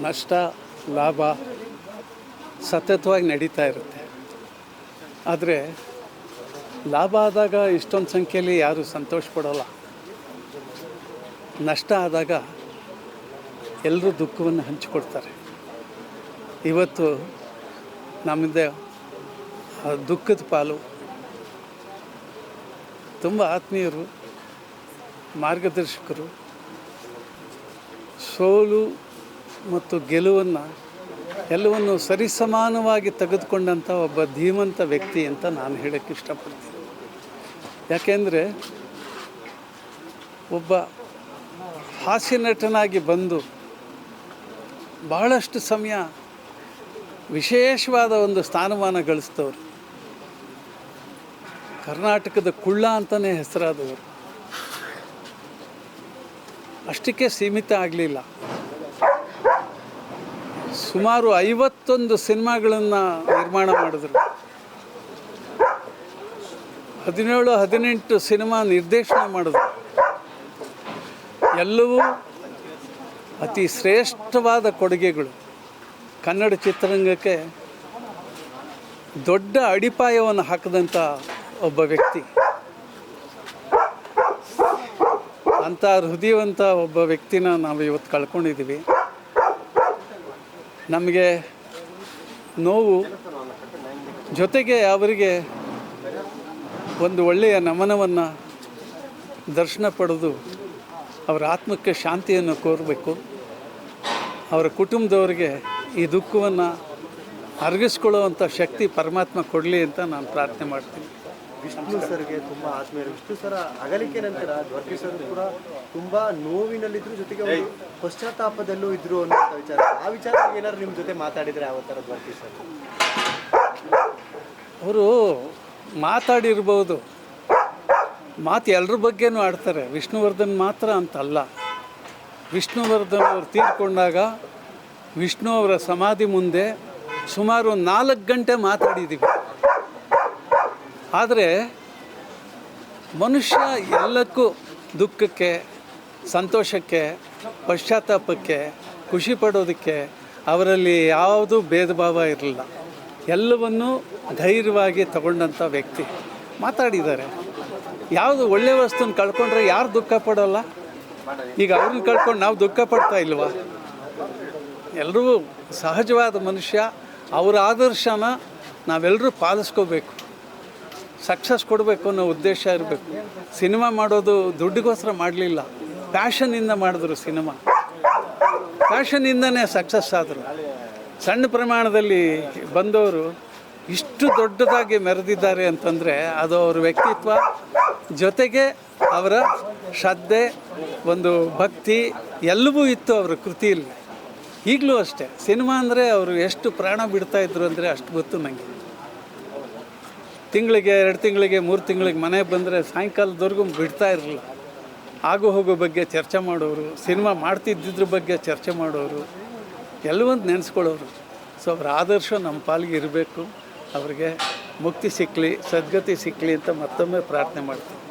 ನಷ್ಟ ಲಾಭ ಸತತವಾಗಿ ನಡೀತಾ ಇರುತ್ತೆ. ಆದರೆ ಲಾಭ ಆದಾಗ ಇಷ್ಟೊಂದು ಸಂಖ್ಯೆಯಲ್ಲಿ ಯಾರೂ ಸಂತೋಷ ಪಡೋಲ್ಲ. ನಷ್ಟ ಆದಾಗ ಎಲ್ಲರೂ ದುಃಖವನ್ನು ಹಂಚಿಕೊಡ್ತಾರೆ. ಇವತ್ತು ನಮ್ಮಿಂದ ದುಃಖದ ಪಾಲು ತುಂಬ ಆತ್ಮೀಯರು, ಮಾರ್ಗದರ್ಶಕರು, ಸೋಲು ಮತ್ತು ಗೆಲುವನ್ನು ಎಲ್ಲವನ್ನು ಸರಿಸಮಾನವಾಗಿ ತೆಗೆದುಕೊಂಡಂಥ ಒಬ್ಬ ಧೀಮಂತ ವ್ಯಕ್ತಿ ಅಂತ ನಾನು ಹೇಳೋಕ್ಕೆ ಇಷ್ಟಪಡ್ತೀನಿ. ಯಾಕೆಂದರೆ ಒಬ್ಬ ಹಾಸ್ಯ ನಟನಾಗಿ ಬಂದು ಬಹಳಷ್ಟು ಸಮಯ ವಿಶೇಷವಾದ ಒಂದು ಸ್ಥಾನಮಾನ ಗಳಿಸಿದವರು, ಕರ್ನಾಟಕದ ಕುಳ್ಳ ಅಂತಲೇ ಹೆಸರಾದವರು. ಅಷ್ಟಕ್ಕೆ ಸೀಮಿತ ಆಗಲಿಲ್ಲ. ಸುಮಾರು 51 ಸಿನಿಮಾಗಳನ್ನು ನಿರ್ಮಾಣ ಮಾಡಿದ್ರು. 17-18 ಸಿನಿಮಾ ನಿರ್ದೇಶನ ಮಾಡಿದ್ರು. ಎಲ್ಲವೂ ಅತಿ ಶ್ರೇಷ್ಠವಾದ ಕೊಡುಗೆಗಳು. ಕನ್ನಡ ಚಿತ್ರರಂಗಕ್ಕೆ ದೊಡ್ಡ ಅಡಿಪಾಯವನ್ನು ಹಾಕಿದಂಥ ಒಬ್ಬ ವ್ಯಕ್ತಿ. ಅಂಥ ಹೃದಯವಂತ ಒಬ್ಬ ವ್ಯಕ್ತಿನ ನಾವು ಇವತ್ತು ಕಳ್ಕೊಂಡಿದ್ದೀವಿ. ನಮಗೆ ನೋವು, ಜೊತೆಗೆ ಅವರಿಗೆ ಒಂದು ಒಳ್ಳೆಯ ನಮನವನ್ನು ದರ್ಶನ ಪಡೆದು ಅವರ ಆತ್ಮಕ್ಕೆ ಶಾಂತಿಯನ್ನು ಕೋರಬೇಕು. ಅವರ ಕುಟುಂಬದವರಿಗೆ ಈ ದುಃಖವನ್ನು ಅರಗಿಸ್ಕೊಳ್ಳುವಂಥ ಶಕ್ತಿ ಪರಮಾತ್ಮ ಕೊಡಲಿ ಅಂತ ನಾನು ಪ್ರಾರ್ಥನೆ ಮಾಡ್ತೀನಿ. ವಿಷ್ಣು ಸರ್ಗೆ ತುಂಬ ಆತ್ಮೀಯರು. ವಿಷ್ಣು ಸರ ಅಗಲಿಕೆ ನಂತರ ದ್ವಾರಕೀಶ್ ಸರ್ ಕೂಡ ತುಂಬ ನೋವಿನಲ್ಲಿದ್ದರು, ಜೊತೆಗೆ ಅವರು ಪಶ್ಚಾತ್ತಾಪದಲ್ಲೂ ಇದ್ದರು ಅನ್ನೋಂಥ ವಿಚಾರ. ಆ ವಿಚಾರಕ್ಕೆ ಏನಾದ್ರು ನಿಮ್ಮ ಜೊತೆ ಮಾತಾಡಿದರೆ ಯಾವತ್ತರ ದ್ವಾರಕೀಶ್ ಸರ್? ಅವರು ಮಾತಾಡಿರ್ಬೋದು, ಮಾತು ಎಲ್ಲರ ಬಗ್ಗೆನೂ ಆಡ್ತಾರೆ. ವಿಷ್ಣುವರ್ಧನ್ ಮಾತ್ರ ಅಂತಲ್ಲ. ವಿಷ್ಣುವರ್ಧನ್ ಅವರು ತೀರ್ಕೊಂಡಾಗ ವಿಷ್ಣು ಅವರ ಸಮಾಧಿ ಮುಂದೆ ಸುಮಾರು 4 ಗಂಟೆ ಮಾತಾಡಿದ್ದೀವಿ. ಆದರೆ ಮನುಷ್ಯ ಎಲ್ಲಕ್ಕೂ, ದುಃಖಕ್ಕೆ, ಸಂತೋಷಕ್ಕೆ, ಪಶ್ಚಾತ್ತಾಪಕ್ಕೆ, ಖುಷಿ ಪಡೋದಕ್ಕೆ ಅವರಲ್ಲಿ ಯಾವುದೂ ಭೇದ ಭಾವ ಇರಲಿಲ್ಲ. ಎಲ್ಲವನ್ನೂ ಧೈರ್ಯವಾಗಿ ತಗೊಂಡಂಥ ವ್ಯಕ್ತಿ. ಮಾತಾಡಿದ್ದಾರೆ. ಯಾವುದು ಒಳ್ಳೆಯ ವಸ್ತುನ ಕಳ್ಕೊಂಡ್ರೆ ಯಾರು ದುಃಖ ಪಡೋಲ್ಲ? ಈಗ ಅವ್ರನ್ನ ಕಳ್ಕೊಂಡು ನಾವು ದುಃಖ ಪಡ್ತಾ ಇಲ್ವಾ? ಎಲ್ಲರೂ ಸಹಜವಾದ ಮನುಷ್ಯ. ಅವರ ಆದರ್ಶನ ನಾವೆಲ್ಲರೂ ಪಾಲಿಸ್ಕೋಬೇಕು. ಸಕ್ಸಸ್ ಕೊಡಬೇಕು ಅನ್ನೋ ಉದ್ದೇಶ ಇರಬೇಕು. ಸಿನಿಮಾ ಮಾಡೋದು ದುಡ್ಡಿಗೋಸ್ಕರ ಮಾಡಲಿಲ್ಲ, ಪ್ಯಾಷನ್ನಿಂದ ಮಾಡಿದ್ರು. ಸಿನಿಮಾ ಪ್ಯಾಷನ್ನಿಂದನೇ ಸಕ್ಸಸ್ ಆದರು. ಸಣ್ಣ ಪ್ರಮಾಣದಲ್ಲಿ ಬಂದವರು ಇಷ್ಟು ದೊಡ್ಡದಾಗಿ ಮೆರೆದಿದ್ದಾರೆ ಅಂತಂದರೆ ಅದು ಅವ್ರ ವ್ಯಕ್ತಿತ್ವ, ಜೊತೆಗೆ ಅವರ ಶ್ರದ್ಧೆ, ಒಂದು ಭಕ್ತಿ ಎಲ್ಲವೂ ಇತ್ತು ಅವರ ಕೃತಿಯಲ್ಲಿ. ಈಗಲೂ ಅಷ್ಟೇ. ಸಿನಿಮಾ ಅಂದರೆ ಅವರು ಎಷ್ಟು ಪ್ರಾಣ ಬಿಡ್ತಾಯಿದ್ರು ಅಂದರೆ ಅಷ್ಟು ಗೊತ್ತು ನನಗೆ. ತಿಂಗಳಿಗೆ 2 ತಿಂಗಳಿಗೆ 3 ತಿಂಗಳಿಗೆ ಮನೆಗೆ ಬಂದರೆ ಸಾಯಂಕಾಲದವರೆಗೂ ಬಿಡ್ತಾ ಇರಲಿಲ್ಲ. ಆಗು ಹೋಗೋ ಬಗ್ಗೆ ಚರ್ಚೆ ಮಾಡೋರು, ಸಿನಿಮಾ ಮಾಡ್ತಿದ್ದಿದ್ರ ಬಗ್ಗೆ ಚರ್ಚೆ ಮಾಡೋರು, ಎಲ್ಲವೊಂದು ನೆನೆಸ್ಕೊಳ್ಳೋರು. ಸೊ ಅವರ ಆದರ್ಶ ನಮ್ಮ ಪಾಲಿಗೆ ಇರಬೇಕು. ಅವರಿಗೆ ಮುಕ್ತಿ ಸಿಕ್ಕಲಿ, ಸದ್ಗತಿ ಸಿಕ್ಕಲಿ ಅಂತ ಮತ್ತೊಮ್ಮೆ ಪ್ರಾರ್ಥನೆ ಮಾಡ್ತೀನಿ.